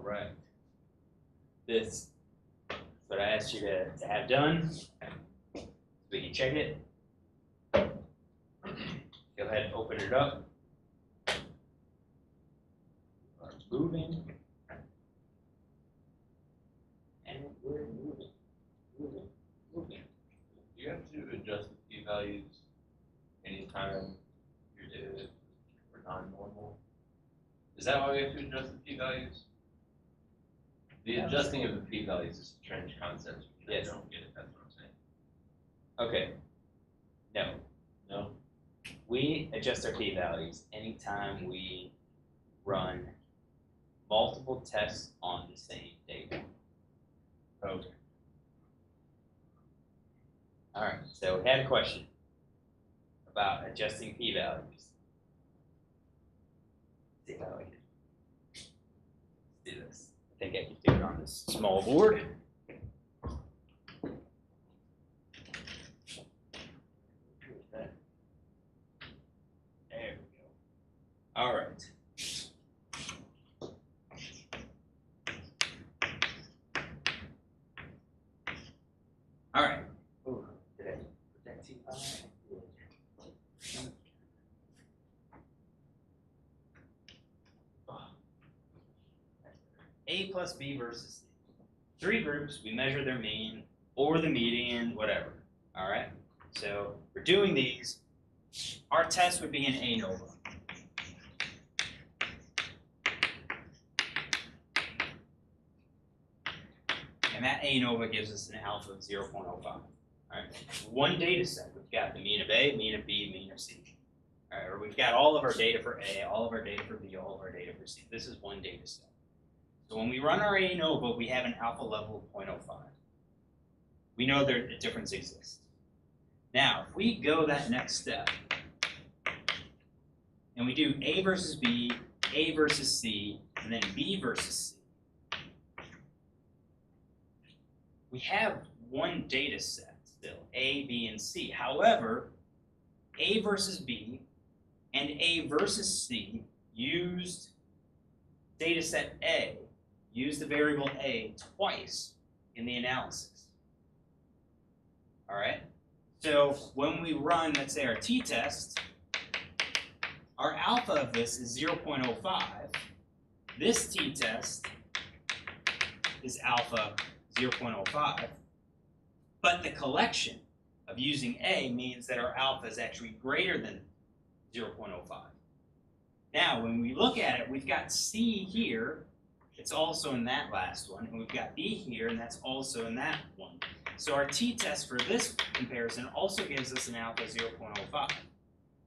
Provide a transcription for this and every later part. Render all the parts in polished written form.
right. This is what I asked you to have done. We can check it. Go ahead and open it up. It's moving. And we're moving. Do you have to adjust the p-values anytime you're doing for non-normal? Is that why we have to adjust the p-values? The adjusting of the p-values is a strange concept. Yes. I don't get it. That's what I'm saying. Okay. No. No. We adjust our p-values anytime we run multiple tests on the same data. Okay. All right, so we had a question about adjusting p-values. See how I can do this. I think I can do it on this small board. There we go. All right. All right. Ooh, did I put that too high? A plus B versus C. 3 groups, we measure their mean or the median, whatever. All right? So we're doing these. Our test would be an ANOVA. And that ANOVA gives us an alpha of 0.05. All right? One data set. We've got the mean of A, mean of B, mean of C. All right, or we've got all of our data for A, all of our data for B, all of our data for C. This is one data set. So when we run our ANOVA, we have an alpha level of 0.05. We know that a difference exists. Now, if we go that next step, and we do A versus B, A versus C, and then B versus C, we have one data set still, A, B, and C. However, A versus B and A versus C used data set A, used the variable A twice in the analysis. All right? So when we run, let's say, our t-test, our alpha of this is 0.05. This t-test is alpha 0.05. But the collection of using A means that our alpha is actually greater than 0.05. Now, when we look at it, we've got C here. It's also in that last one. And we've got B here, and that's also in that one. So our t-test for this comparison also gives us an alpha 0.05.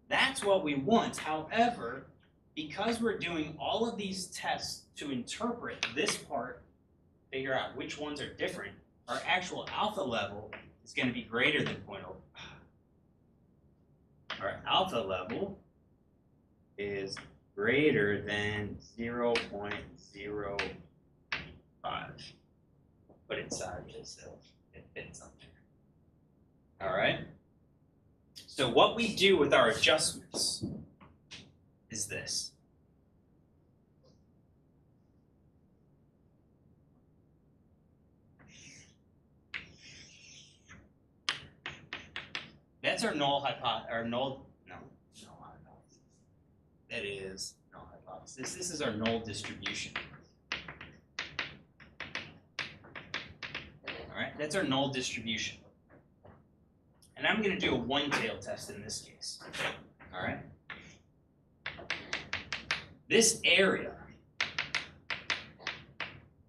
That's what we want. However, because we're doing all of these tests to interpret this part, figure out which ones are different, our actual alpha level is going to be greater than 0.05. Our alpha level is greater than 0.05. Put it inside just so it fits on there. All right? So what we do with our adjustments is this. That's our null hypothesis, null hypothesis. That is null hypothesis. This is our null distribution. All right, that's our null distribution. And I'm going to do a one-tailed test in this case. All right. This area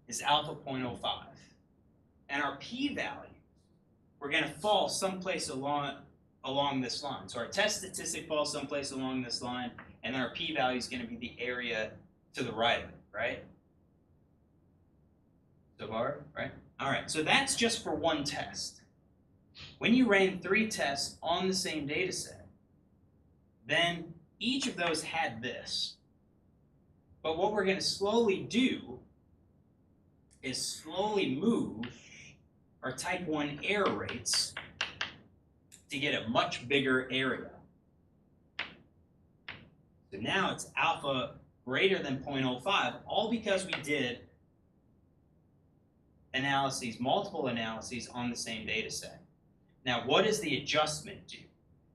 is alpha 0.05. And our p-value, we're going to fall someplace along this line. So our test statistic falls someplace along this line, and then our p-value is going to be the area to the right of it, right? So far, right? All right, so that's just for one test. When you ran 3 tests on the same data set, then each of those had this. But what we're going to slowly do is slowly move our type 1 error rates to get a much bigger area. So now it's alpha greater than 0.05, all because we did analyses, multiple analyses on the same data set. Now, what does the adjustment do?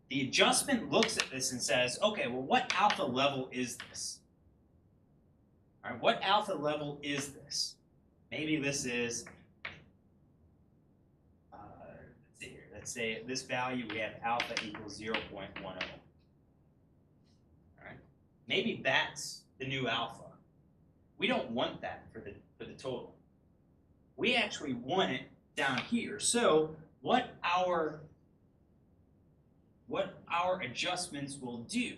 The adjustment looks at this and says, okay, well, what alpha level is this? All right, what alpha level is this? Maybe this is, let's see here. Let's say at this value we have alpha equals 0.10. All right, maybe that's the new alpha. We don't want that for the total. We actually want it down here. So what our adjustments will do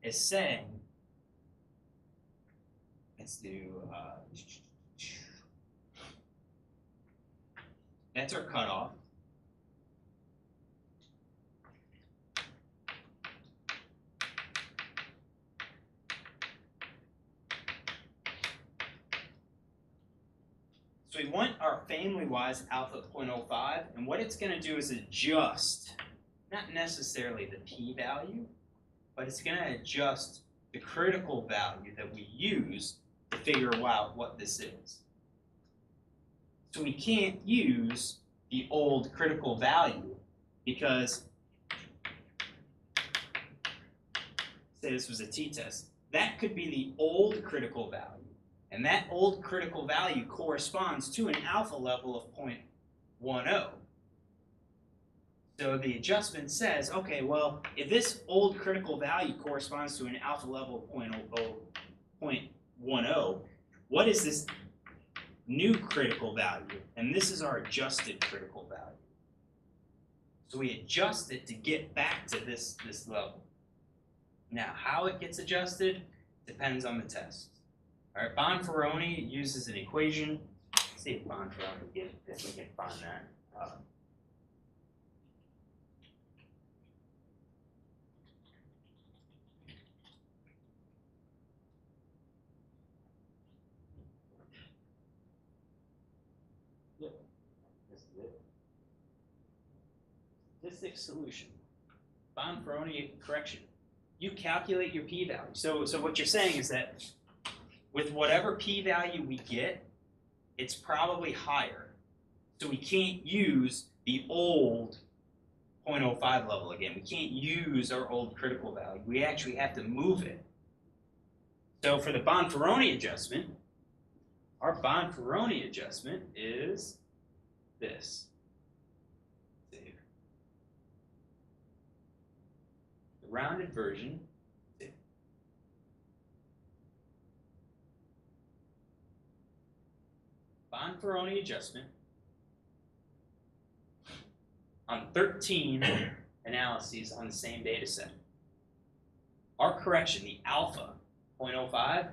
is saying, let's do, that's our cutoff. So we want our family-wise alpha 0.05, and what it's going to do is adjust, not necessarily the p-value, but it's going to adjust the critical value that we use to figure out what this is. So we can't use the old critical value because, say this was a t-test, that could be the old critical value. And that old critical value corresponds to an alpha level of 0.10. So the adjustment says, okay, well, if this old critical value corresponds to an alpha level of 0.10, what is this new critical value? And this is our adjusted critical value. So we adjust it to get back to this level. Now, how it gets adjusted depends on the test. All right, Bonferroni uses an equation. Let's see if Bonferroni, if we can find that. Yep, this is it. Statistic solution. Bonferroni correction. You calculate your p-value. So what you're saying is that with whatever p-value we get, it's probably higher. So we can't use the old 0.05 level again. We can't use our old critical value. We actually have to move it. So for the Bonferroni adjustment, our Bonferroni adjustment is this. The rounded version. Bonferroni adjustment on 13 analyses on the same data set. Our correction, the alpha, 0.05,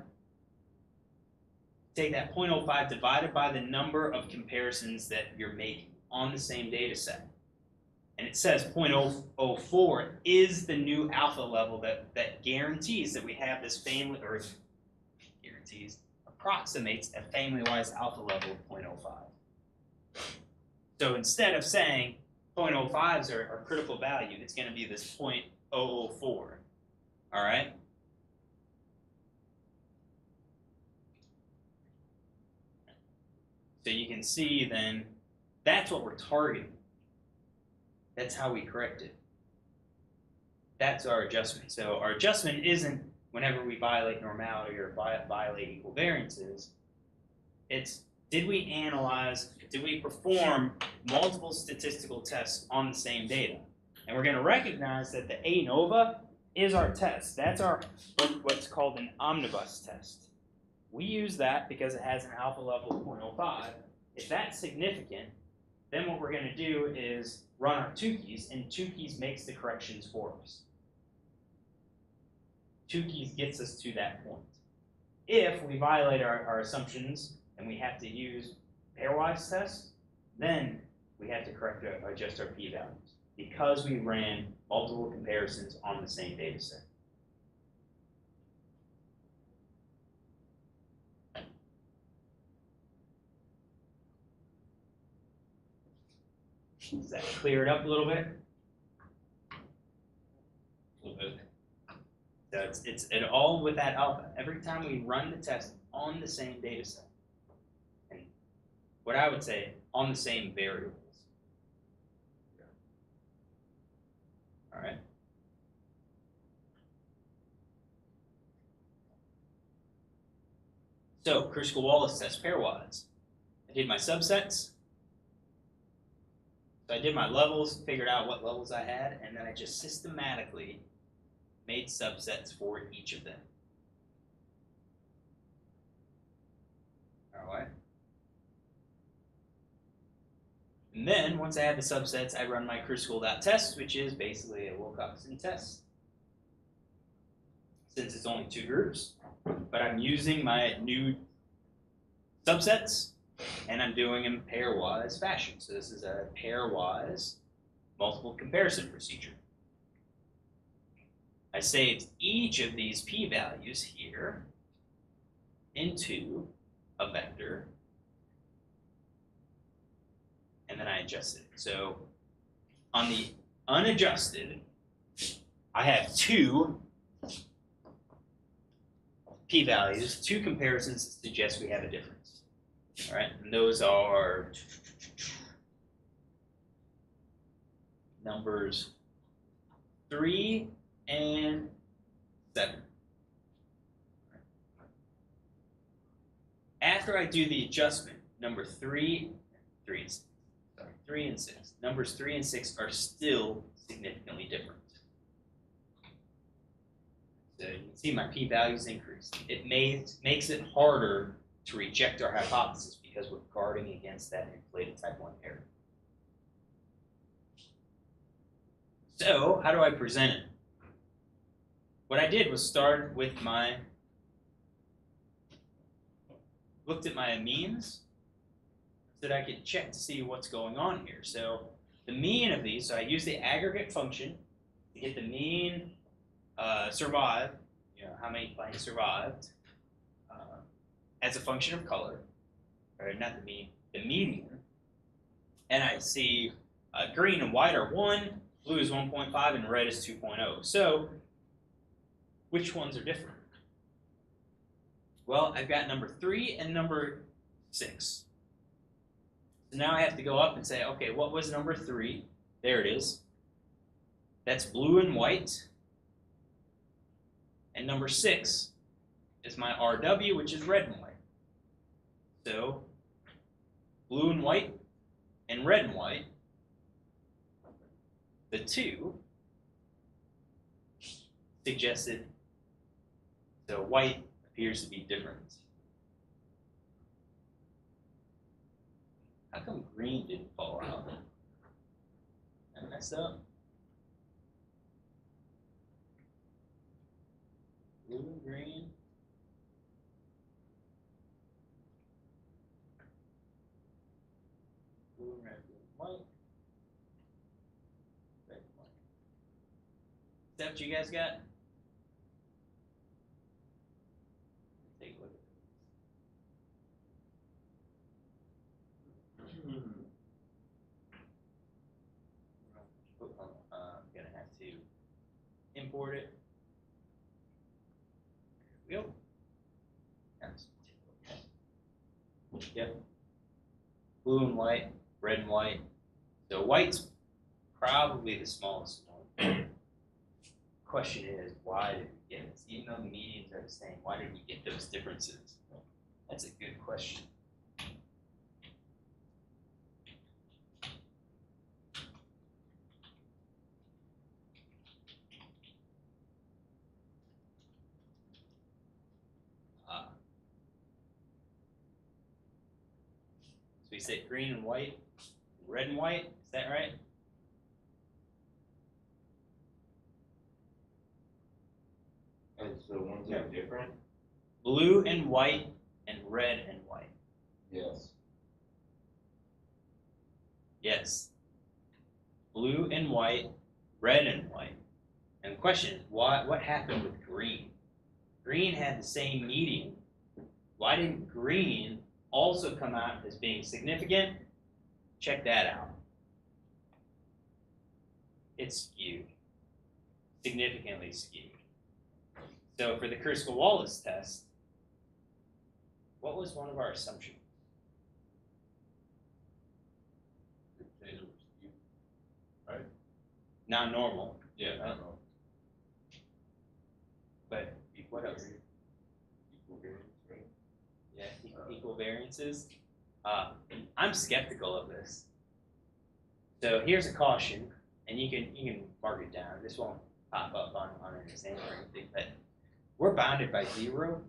take that 0.05 divided by the number of comparisons that you're making on the same data set. And it says 0.004 is the new alpha level that guarantees that we have this family, or guarantees, approximates a family-wise alpha level of 0.05. So instead of saying 0.05s are our critical value, it's going to be this 0.004. All right? So you can see then that's what we're targeting. That's how we correct it. That's our adjustment. So our adjustment isn't whenever we violate normality or violate equal variances. It's, did we analyze, did we perform multiple statistical tests on the same data? And we're going to recognize that the ANOVA is our test. That's our what's called an omnibus test. We use that because it has an alpha level of 0.05. If that's significant, then what we're going to do is run our Tukey's, and Tukey's makes the corrections for us. Tukey's gets us to that point. If we violate our assumptions and we have to use pairwise tests, then we have to adjust our p-values because we ran multiple comparisons on the same data set. Does that clear it up a little bit? A little bit. So it's all with that alpha. Every time we run the test on the same data set. And what I would say, on the same variables. All right. So, Kruskal-Wallis test pairwise. I did my subsets. So I did my levels, figured out what levels I had, and then I just systematically made subsets for each of them. All right. And then, once I had the subsets, I run my Kruskal.test, which is basically a Wilcoxon test. Since it's only 2 groups, but I'm using my new subsets, and I'm doing them pairwise fashion. So this is a pairwise multiple comparison procedure. I saved each of these p-values here into a vector, and then I adjusted it. So on the unadjusted, I have 2 p-values, 2 comparisons that suggest we have a difference. All right, and those are numbers 3 and 7. After I do the adjustment, number 3 and 6. Numbers 3 and 6 are still significantly different. So you can see my p-values increase. It makes it harder to reject our hypothesis because we're guarding against that inflated type 1 error. So how do I present it? What I did was start with looked at my means so that I could check to see what's going on here. So the mean of these, so I use the aggregate function to get the mean survive, how many planes survived, as a function of color, or not the mean, the median. And I see green and white are 1, blue is 1.5, and red is 2.0. So which ones are different? Well, I've got number 3 and number 6. So now I have to go up and say, okay, what was number 3? There it is. That's blue and white. And number 6 is my RW, which is red and white. So blue and white and red and white, the 2 suggested, so white appears to be different. How come green didn't fall out? I messed up. Blue and green. Blue and red, blue and white. Red and white. Is that what you guys got? Let's take a look at this. I'm gonna have to import it. Here we go. Yep. Blue and white, red and white. So white's probably the smallest one. Question is, why did we get this? Even though the medians are the same, why did we get those differences? That's a good question. So we said green and white, red and white, is that right? And so ones are different? Blue and white and red and white. Yes. Yes. Blue and white, red and white. And the question is, what happened with green? Green had the same median. Why didn't green also come out as being significant? Check that out. It's skewed. Significantly skewed. So for the Kruskal-Wallis test, what was one of our assumptions? non-normal. Yeah, I don't know. But what else? Equal variance, right? Yeah, equal variances. I'm skeptical of this. So here's a caution, and you can mark it down. This won't pop up on an exam or anything, but we're bounded by 0,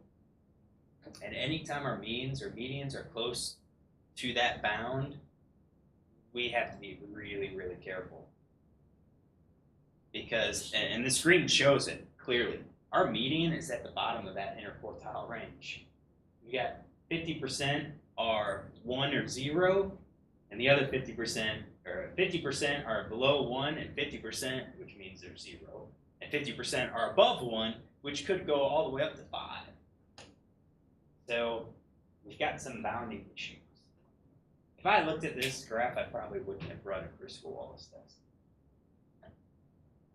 and anytime our means or medians are close to that bound, we have to be really, really careful. Because, and the screen shows it clearly, our median is at the bottom of that interquartile range. We got 50% are 1 or 0, and the other 50% are below 1, and 50%, which means they're 0, and 50% are above 1, which could go all the way up to 5. So we've got some bounding issues. If I looked at this graph, I probably wouldn't have run a Kruskal-Wallis test.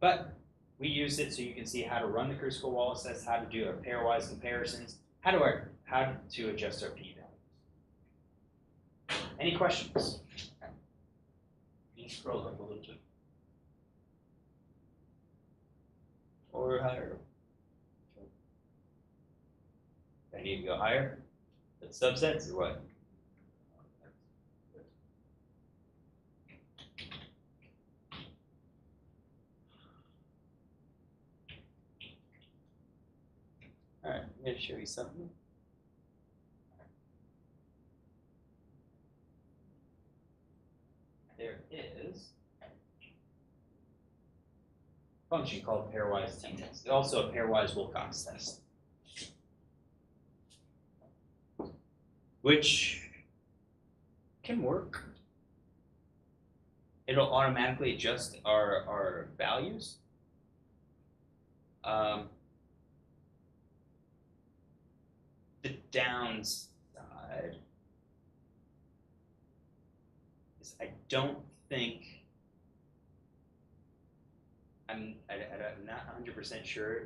But we use it so you can see how to run the Kruskal-Wallis test, how to do our pairwise comparisons, how to adjust our p-values. Any questions? Can you scroll up a little bit? Or higher? Do I need to go higher? The subsets or what? All right, I'm going to show you something. There is a function called pairwise t-test. It's also a pairwise Wilcox test, which can work. It'll automatically adjust our values. The downside is I don't think, I'm not 100% sure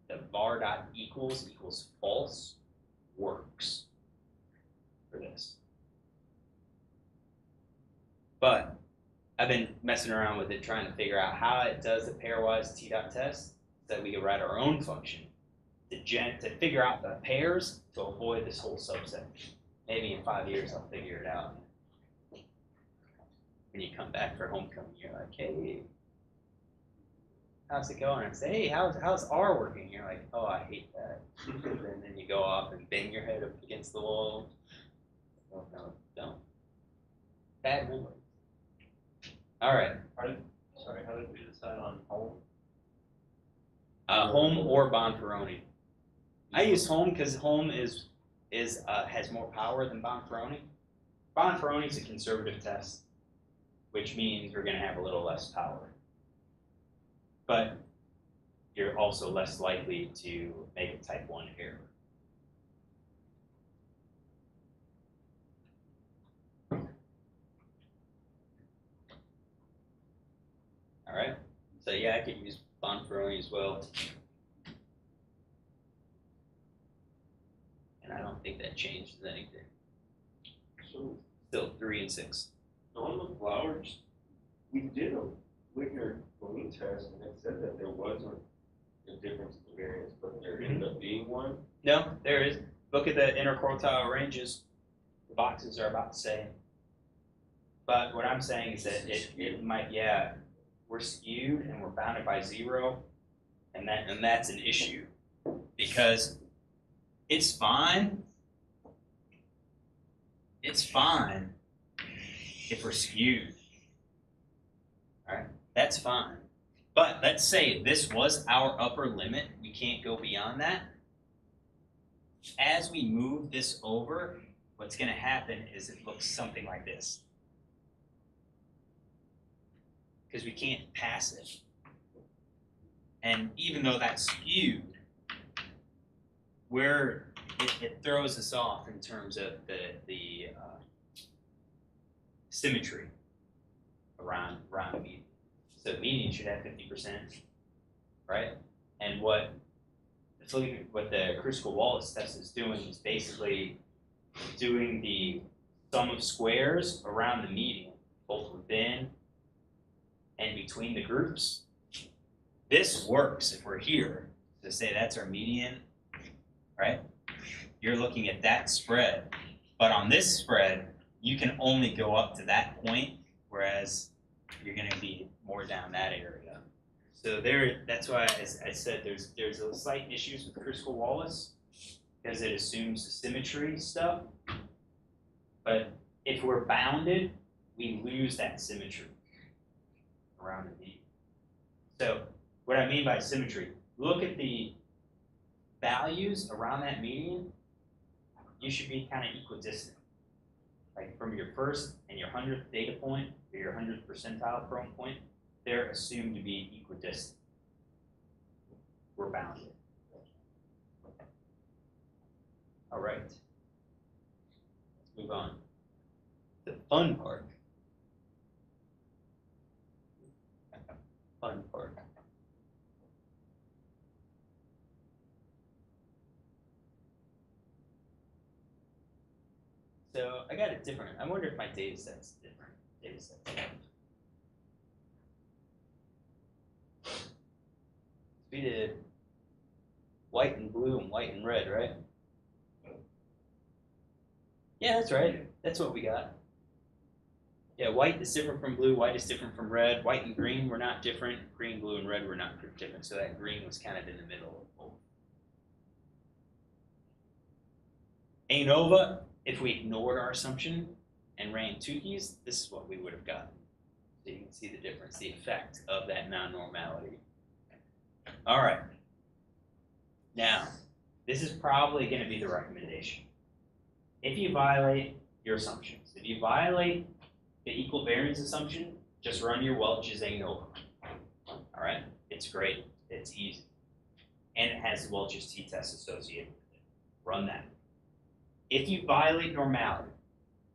the var dot equals false works for this. But I've been messing around with it, trying to figure out how it does the pairwise t dot test, so that we can write our own function to figure out the pairs to avoid this whole subset. Maybe in 5 years I'll figure it out. When you come back for homecoming, you're like, hey, how's it going? And I say, hey, how's R working? You're like, oh, I hate that. And then you go off and bang your head up against the wall. Oh, no, don't. Bad memory. All right. How did we decide on home? Home or Bonferroni. I use home because home has more power than Bonferroni. Bonferroni is a conservative test, which means we're going to have a little less power. But you're also less likely to make a type 1 error. All right. So yeah, I could use Bonferroni as well. And I don't think that changes anything. So, Still 3 and 6. on the flowers, we did a Wigner cloning test, and it said that there wasn't a difference in variance, but there ended up being one. No, there is. Look at the interquartile ranges. The boxes are about the same. But what I'm saying is that it might, yeah, we're skewed and we're bounded by 0, and that's an issue, because it's fine. It's fine if we're skewed. All right, that's fine. But let's say this was our upper limit. We can't go beyond that. As we move this over, what's going to happen is it looks something like this, because we can't pass it. And even though that's skewed, it throws us off in terms of the symmetry around the median. So the median should have 50%, right? And what the Kruskal-Wallis test is doing is basically doing the sum of squares around the median, both within and between the groups, this works if we're here to say that's our median, right? You're looking at that spread, but on this spread, you can only go up to that point, whereas you're going to be more down that area. So that's why I said there's a slight issues with Kruskal-Wallis because it assumes the symmetry stuff. But if we're bounded, we lose that symmetry around the V. So what I mean by symmetry, look at the values around that median. You should be kind of equidistant. Like from your first and your 100th data point or your 100th percentile prone point, they're assumed to be equidistant. We're bounded. All right. Let's move on. The fun part. Fun part. So I got a different, I wonder if my data set's different. Data set's different. We did white and blue and white and red, right? Yeah, that's right. That's what we got. Yeah, white is different from blue, white is different from red, white and green were not different, green, blue, and red were not different, so that green was kind of in the middle of both. ANOVA, if we ignored our assumption and ran Tukey's, this is what we would have gotten. So you can see the difference, the effect of that non-normality. All right. Now, this is probably going to be the recommendation. If you violate your assumptions, if you violate the equal variance assumption, just run your Welch's ANOVA. All right? It's great. It's easy. And it has the Welch's t-test associated with it. Run that. If you violate normality,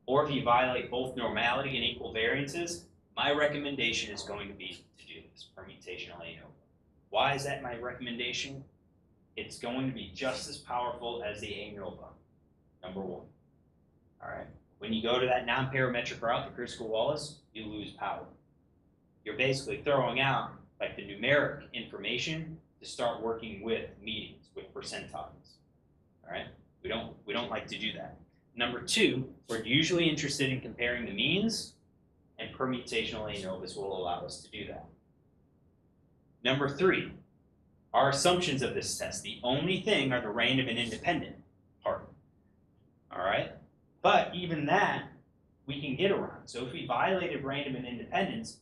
or if you violate both normality and equal variances, my recommendation is going to be to do this, permutational ANOVA. Why is that my recommendation? It's going to be just as powerful as the ANOVA, number one. All right? When you go to that non-parametric route, the Kruskal-Wallis, you lose power. You're basically throwing out like the numeric information to start working with medians, with percentiles. All right? We don't like to do that. Number two, we're usually interested in comparing the means, and permutational ANOVAs will allow us to do that. Number three, our assumptions of this test, the only thing are the random and independent part. All right? But even that, we can get around. So if we violated random and independence,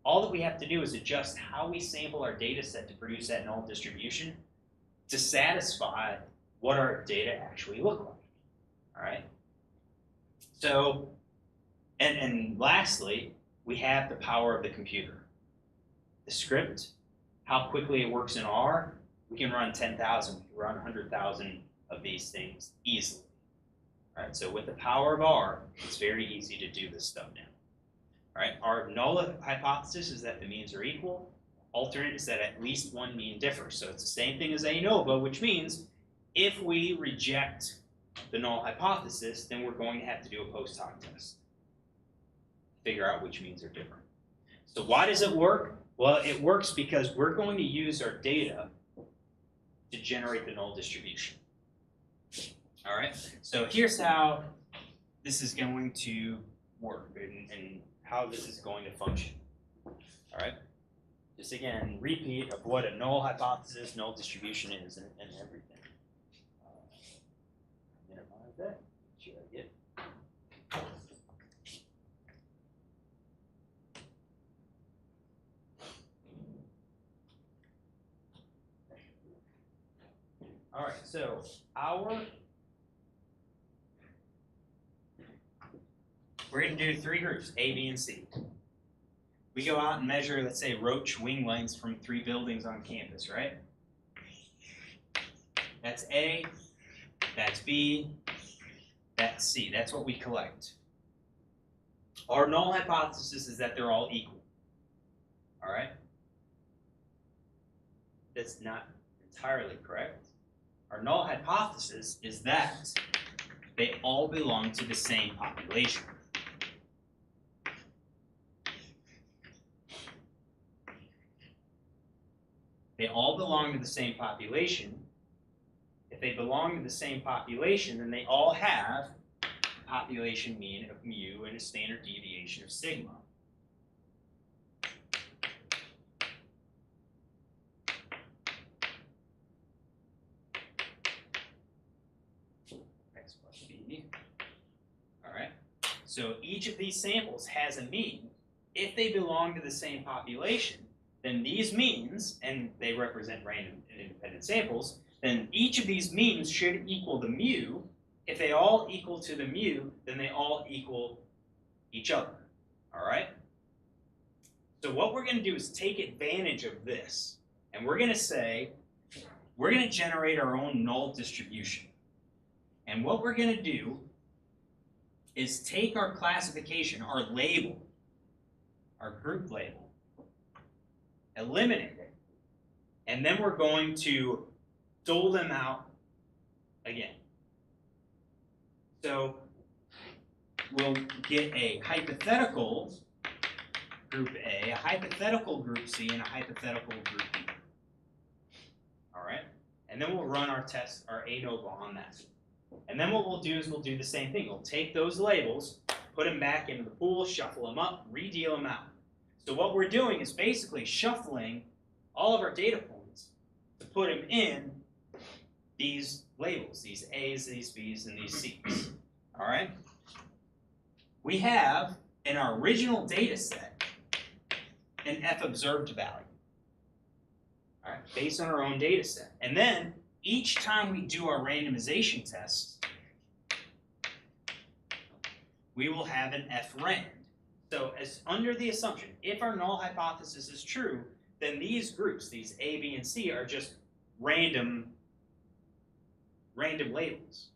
all that we have to do is adjust how we sample our data set to produce that null distribution to satisfy what our data actually look like. All right? So, and lastly, we have the power of the computer. The script, how quickly it works in R, we can run 10,000, we can run 100,000 of these things easily. All right, so with the power of R, it's very easy to do this stuff now. All right, our null hypothesis is that the means are equal. Alternate is that at least one mean differs. So it's the same thing as ANOVA, which means if we reject the null hypothesis, then we're going to have to do a post hoc test to figure out which means are different. So why does it work? Well, it works because we're going to use our data to generate the null distribution. All right, so here's how this is going to work and how this is going to function. All right, just again, repeat of what a null hypothesis, null distribution is and everything. Minimize that. Should I get? All right, so we're going to do three groups, A, B, and C. We go out and measure, let's say, roach wing lengths from 3 buildings on campus, right? That's A, that's B, that's C. That's what we collect. Our null hypothesis is that they're all equal. All right? That's not entirely correct. Our null hypothesis is that they all belong to the same population. They all belong to the same population. If they belong to the same population, then they all have a population mean of mu and a standard deviation of sigma. X plus b. All right. So each of these samples has a mean. If they belong to the same population, then these means, and they represent random and independent samples, then each of these means should equal the mu. If they all equal to the mu, then they all equal each other. All right? So what we're going to do is take advantage of this, and we're going to say, we're going to generate our own null distribution. And what we're going to do is take our classification, our label, our group label, eliminate it, and then we're going to dole them out again. So we'll get a hypothetical group A, a hypothetical group C, and a hypothetical group B. All right? And then we'll run our test, our ANOVA on that. And then what we'll do is we'll do the same thing. We'll take those labels, put them back into the pool, shuffle them up, redeal them out. So what we're doing is basically shuffling all of our data points to put them in these labels, these A's, these B's, and these C's. All right? We have, in our original data set, an F observed value. All right, based on our own data set. And then, each time we do our randomization test, we will have an F rand. So as under the assumption, if our null hypothesis is true, then these groups, these A, B, and C, are just random labels.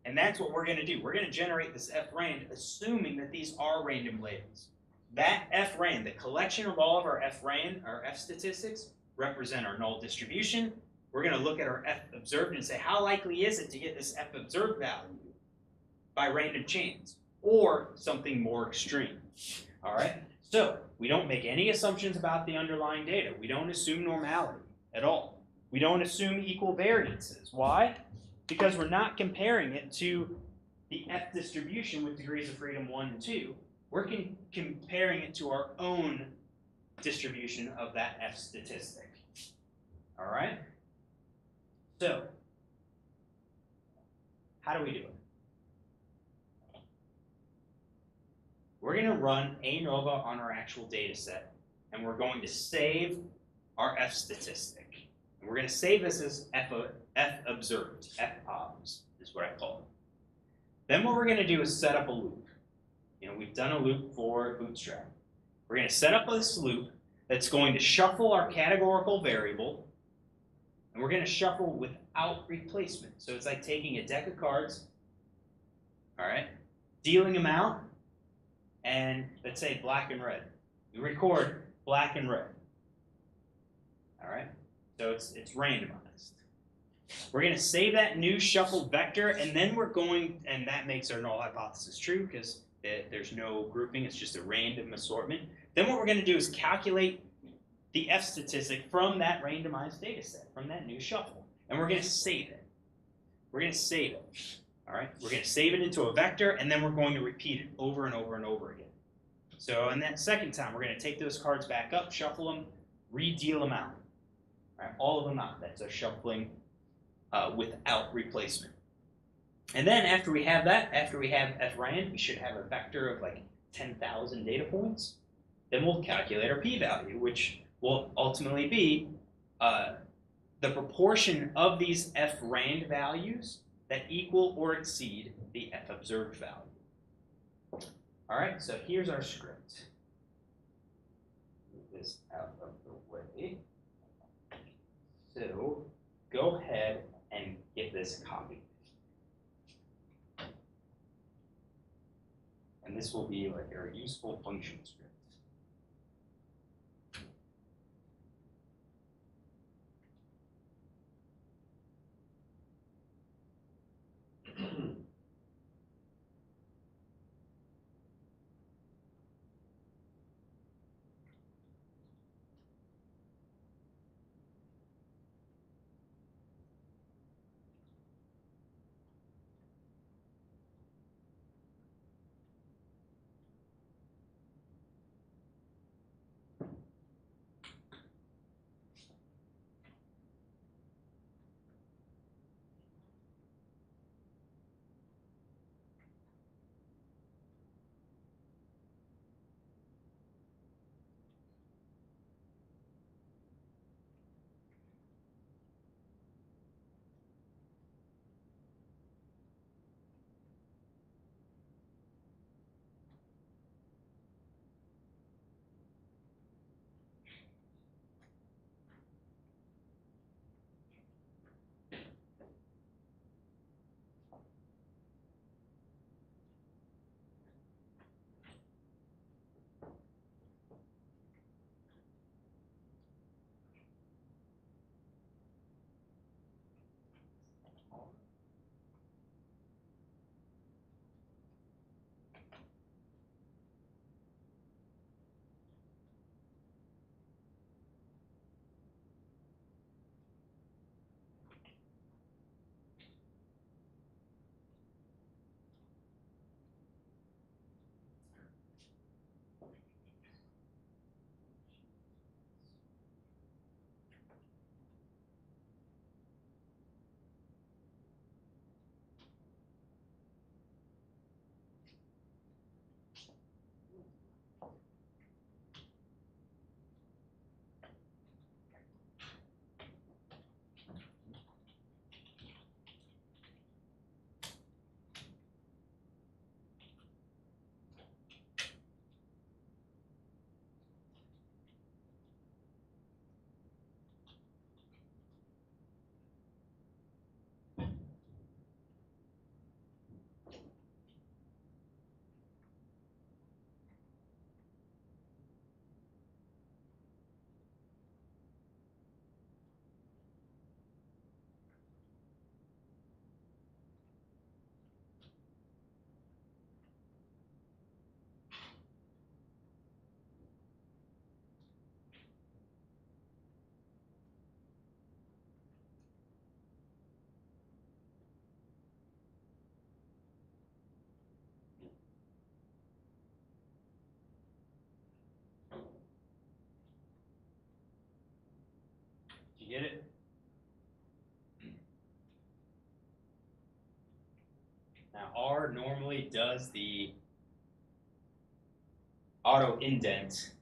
And that's what we're going to do. We're going to generate this F rand assuming that these are random labels. That F rand, the collection of all of our F rand, our F statistics, represent our null distribution. We're going to look at our F observed and say, how likely is it to get this F observed value by random chance, or something more extreme? All right? So we don't make any assumptions about the underlying data. We don't assume normality at all. We don't assume equal variances. Why? Because we're not comparing it to the F distribution with degrees of freedom 1 and 2. We're comparing it to our own distribution of that F statistic. All right? So, how do we do it? We're going to run ANOVA on our actual data set, and we're going to save our F statistic. And we're going to save this as F observed, F obs is what I call it. Then what we're going to do is set up a loop. You know, we've done a loop for Bootstrap. We're going to set up this loop that's going to shuffle our categorical variable, and we're going to shuffle without replacement. So it's like taking a deck of cards, all right, dealing them out, and let's say black and red. We record black and red, all right? So it's randomized. We're going to save that new shuffled vector, and then we're going, and that makes our null hypothesis true because there's no grouping, it's just a random assortment. Then what we're going to do is calculate the F statistic from that randomized data set, from that new shuffle. And we're going to save it. We're going to save it. All right? We're going to save it into a vector, and then we're going to repeat it over and over and over again. So in that second time, we're going to take those cards back up, shuffle them, redeal them out. All right? All of them out. That's a shuffling without replacement. And then after we have that, after we have F rand, we should have a vector of like 10,000 data points. Then we'll calculate our p-value, which will ultimately be the proportion of these F rand values that equal or exceed the F observed value. All right, so here's our script. Move this out of the way. So go ahead and get this copied. And this will be like our useful function script. You get it? Now R normally does the auto indent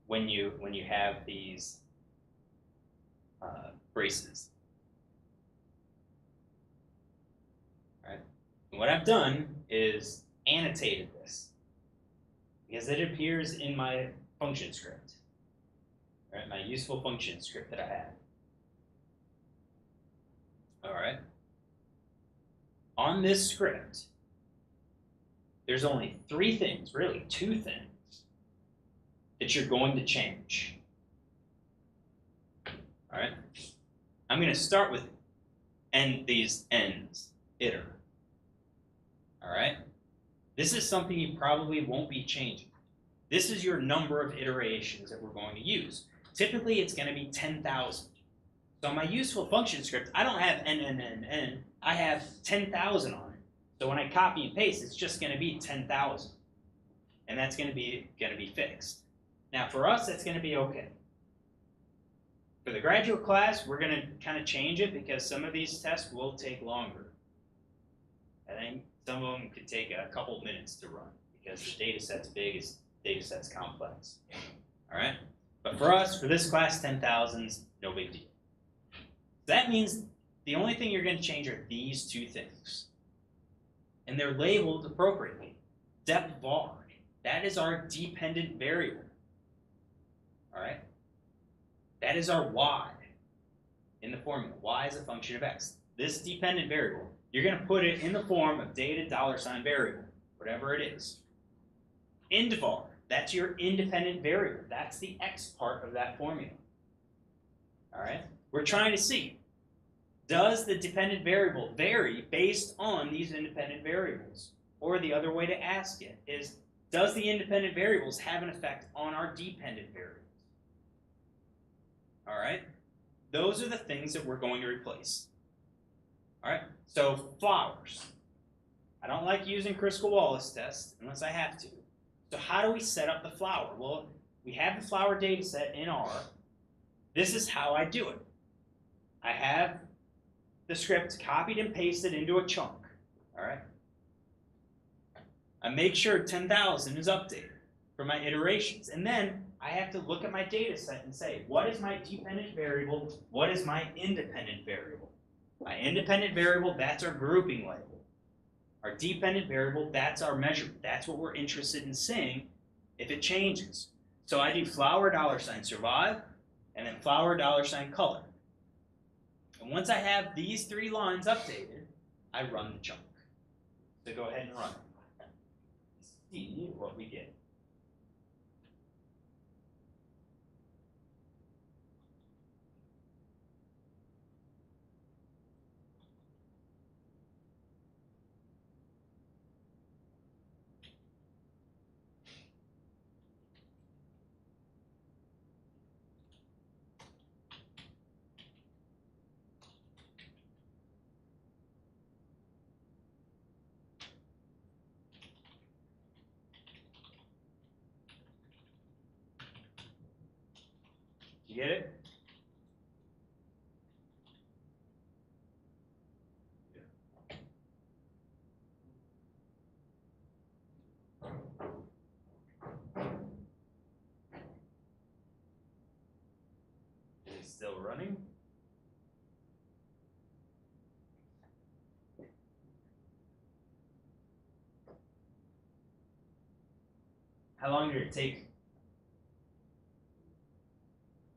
when you have these braces. All right. And what I've done is annotated this because it appears in my function script. All right, my useful function script that I have. All right. On this script, there's only three things, really two things, that you're going to change. All right. I'm going to start with these ends, iter. All right. This is something you probably won't be changing. This is your number of iterations that we're going to use. Typically, it's going to be 10,000. So on my useful function script, I don't have n. I have 10,000 on it. So when I copy and paste, it's just going to be 10,000, and that's going to be fixed. Now for us, that's going to be okay. For the graduate class, we're going to kind of change it because some of these tests will take longer. I think some of them could take a couple minutes to run because the data set's big, the data set's complex. All right, but for us, for this class, 10,000's no big deal. That means the only thing you're going to change are these two things. And they're labeled appropriately. Dep var, that is our dependent variable. All right? That is our y in the formula. Y is a function of x. This dependent variable, you're going to put it in the form of data $variable, whatever it is. Ind var, that's your independent variable. That's the x part of that formula. All right? We're trying to see, does the dependent variable vary based on these independent variables? Or the other way to ask it is, does the independent variables have an effect on our dependent variables? All right? Those are the things that we're going to replace. All right? So flowers. I don't like using Kruskal-Wallis test unless I have to. So how do we set up the flower? Well, we have the flower data set in R. This is how I do it. I have the script copied and pasted into a chunk. All right? I make sure 10,000 is updated for my iterations. And then I have to look at my data set and say, what is my dependent variable? What is my independent variable? My independent variable, that's our grouping label. Our dependent variable, that's our measurement. That's what we're interested in seeing if it changes. So I do flower $survive and then flower $color. And once I have these three lines updated, I run the chunk. So go ahead and run it. See what we get. You get it? Is it still running? How long did it take?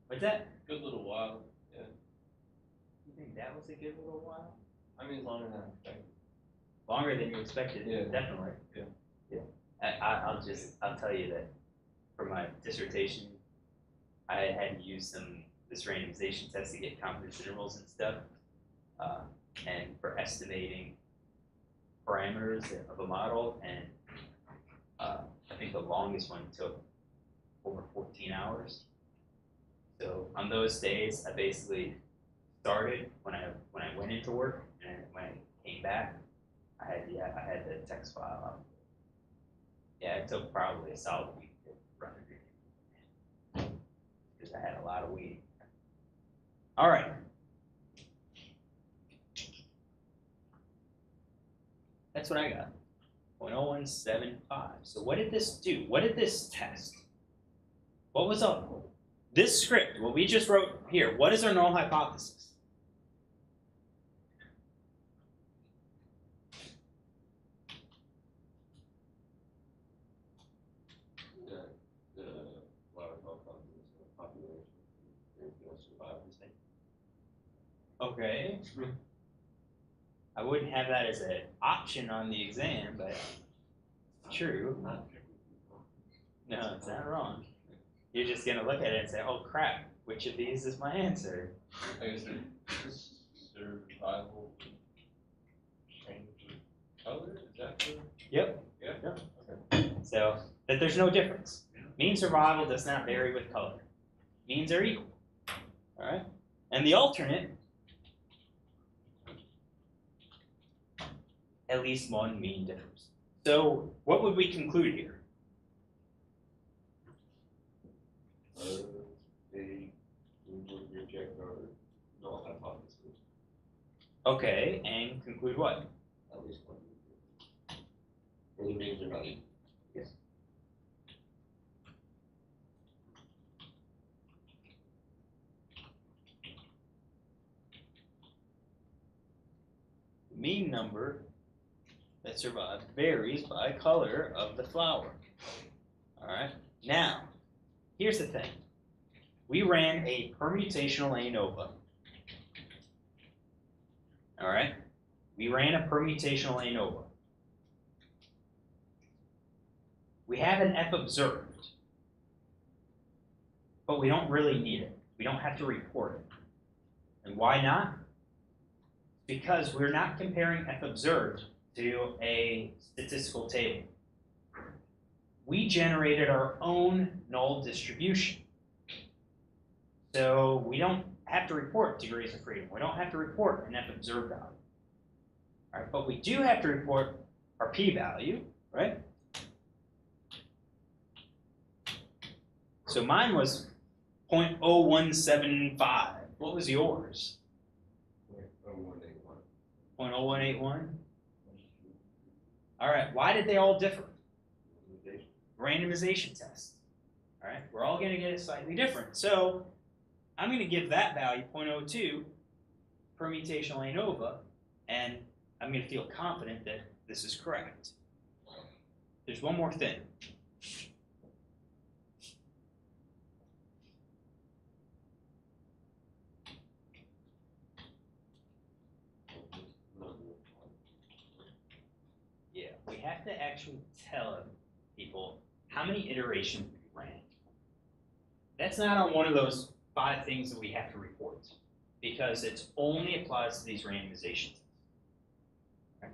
What's that? Good little while, yeah. You think that was a good little while? I mean, longer than I expected. Longer than you expected, Yeah. Definitely. Yeah. I'll tell you that for my dissertation, I had to use this randomization test to get confidence intervals and stuff, and for estimating parameters of a model, and I think the longest one took over 14 hours. So on those days, I basically started when I went into work, and when I came back, I had the text file up. Yeah, it took probably a solid week to run it because I had a lot of waiting. All right. That's what I got. 0.0175. So what did this do? What did this test? What was up? This script, what we just wrote here, what is our null hypothesis? The flower population will survive. Okay. I wouldn't have that as an option on the exam, but true. No, it's not wrong. You're just going to look at it and say, oh crap, which of these is my answer? I guess it's survival change of color, is that the? Yep. Yeah. Okay. So, that there's no difference. Mean survival does not vary with color. Means are equal. All right? And the alternate, at least one mean differs. So, what would we conclude here? We would reject our null hypothesis. Okay, and conclude what? At least one. Or the means are not equal. Yes. The mean number that survived varies by color of the flower. All right. Now, here's the thing. We ran a permutational ANOVA. All right. We ran a permutational ANOVA. We have an F observed, but we don't really need it. We don't have to report it. And why not? Because we're not comparing F observed to a statistical table. We generated our own null distribution. So we don't have to report degrees of freedom. We don't have to report an F observed value. All right, but we do have to report our p-value, right? So mine was 0.0175. What was yours? 0.0181. 0.0181? All right, why did they all differ? Randomization tests. All right, we're all going to get it slightly different. So I'm going to give that value 0.02 permutational ANOVA, and I'm going to feel confident that this is correct. There's one more thing. Yeah, we have to actually tell people how many iterations we ran. That's not on one of those 5 things that we have to report, because it only applies to these randomizations. Okay.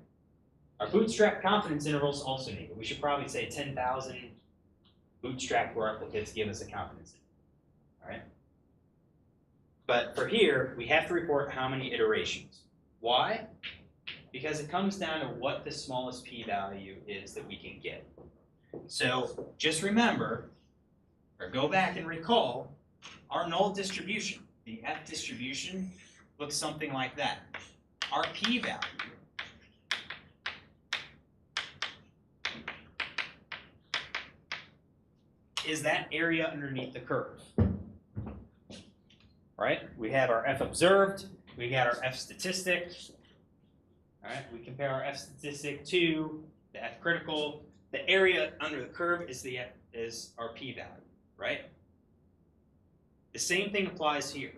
Our bootstrap confidence intervals also needed. We should probably say 10,000 bootstrap replicates give us a confidence interval. All right. But for here, we have to report how many iterations. Why? Because it comes down to what the smallest p-value is that we can get. So just remember, or go back and recall, our null distribution, the F distribution, looks something like that. Our p-value is that area underneath the curve. Right? We have our F observed, we got our F statistic. All right, we compare our F statistic to the F critical. The area under the curve is our p-value, right? The same thing applies here.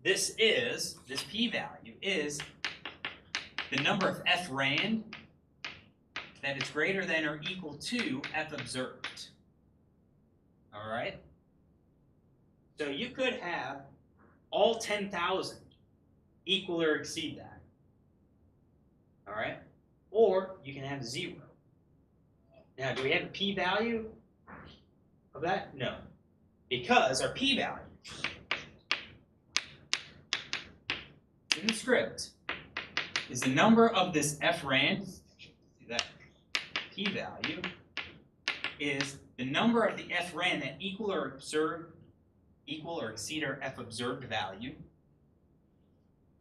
This p-value is the number of F rand that is greater than or equal to F observed. All right? So you could have all 10,000 equal or exceed that. All right? Or you can have 0. Now, do we have a p-value of that? No. Because our p-value in the script is the number of this F rand. See that p-value is the number of the F rand that equal or equal or exceed our F observed value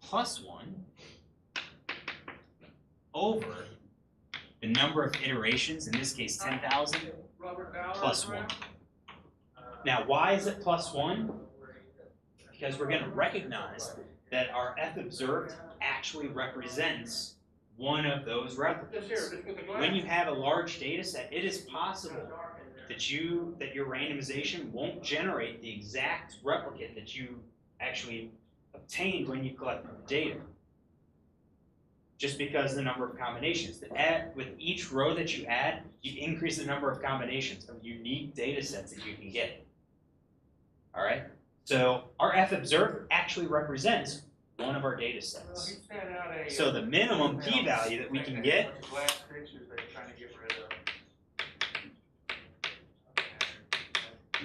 plus 1 over the number of iterations, in this case 10,000, plus 1. Now, why is it plus 1? Because we're going to recognize that our F observed actually represents one of those replicas. When you have a large data set, it is possible that your randomization won't generate the exact replicate that you actually obtained when you collected the data. Just because the number of combinations. With each row that you add, you increase the number of combinations of unique data sets that you can get. All right? So our F observed actually represents one of our data sets. So the minimum p-value that we can get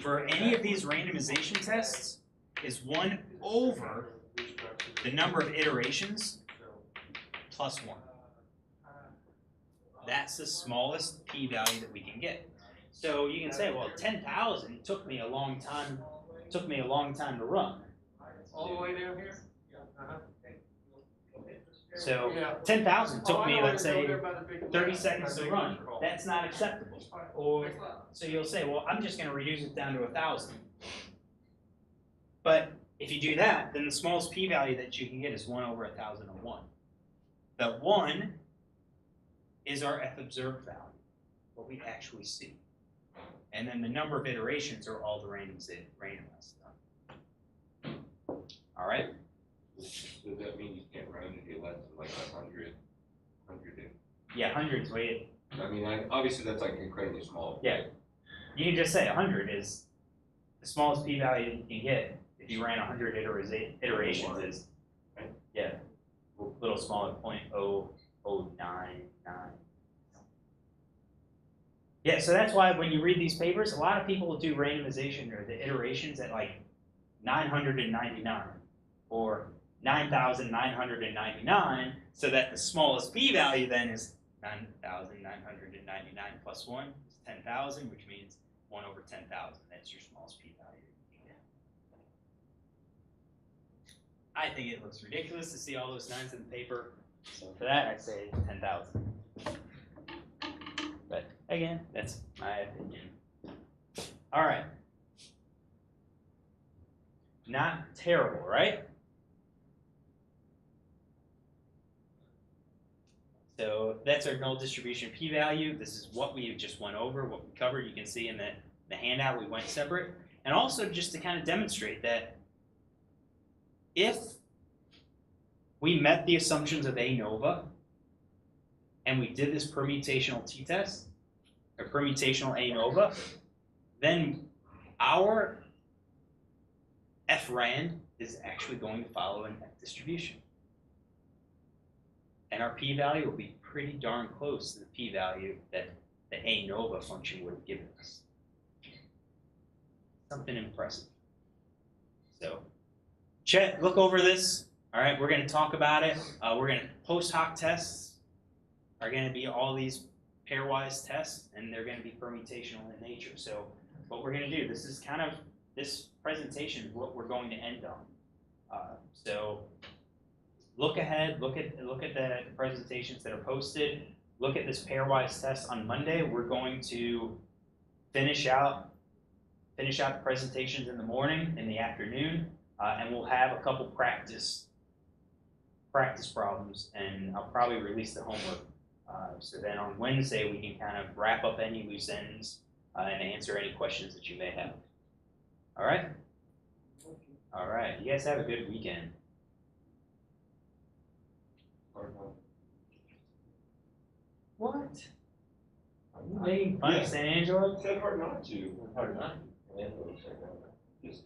for any of these randomization tests is 1 over the number of iterations plus 1. That's the smallest p-value that we can get. So you can say, well, 10,000 took me a long time to run. All the way down here? So 10,000 took me, let's say, 30 seconds to run. That's not acceptable. Or so you'll say, well, I'm just going to reduce it down to 1,000. But if you do that, then the smallest p-value that you can get is 1 over 1,001. The 1 is our F observed value, what we actually see. And then the number of iterations are all the randomized stuff. All right? So does that mean you can't round it to less than like 100? Yeah, 100's way. I mean, obviously that's like incredibly small. Yeah. You can just say 100 is the smallest p-value you can get if you ran 100 iterations is, yeah, a little smaller, 0.0099. Yeah, so that's why when you read these papers, a lot of people will do randomization or the iterations at like 999 or 9,999, so that the smallest p-value then is 9,999 plus 1 is 10,000, which means 1 over 10,000. That's your smallest p-value. I think it looks ridiculous to see all those 9s in the paper, so for that I'd say 10,000. But again, that's my opinion. All right. Not terrible, right? So that's our null distribution p-value. This is what we just went over, what we covered. You can see in the handout we went separate. And also just to kind of demonstrate that if we met the assumptions of ANOVA and we did this permutational t-test, or permutational ANOVA, then our FRAND is actually going to follow an F distribution. And our p-value will be pretty darn close to the p-value that the ANOVA function would have given us. Something impressive. So, Chet, look over this. All right, we're going to talk about it. We're going to post hoc tests are going to be all these pairwise tests, and they're going to be permutational in nature. So, what we're going to do, this presentation is what we're going to end on. So, look ahead, look at the presentations that are posted. Look at this pairwise test on Monday. We're going to finish out the presentations in the morning, in the afternoon, and we'll have a couple practice problems, and I'll probably release the homework. So then on Wednesday we can kind of wrap up any loose ends and answer any questions that you may have. All right? All right. You guys have a good weekend. What? Are you making fun of San Angelo? It's hard not to. Hard not. Just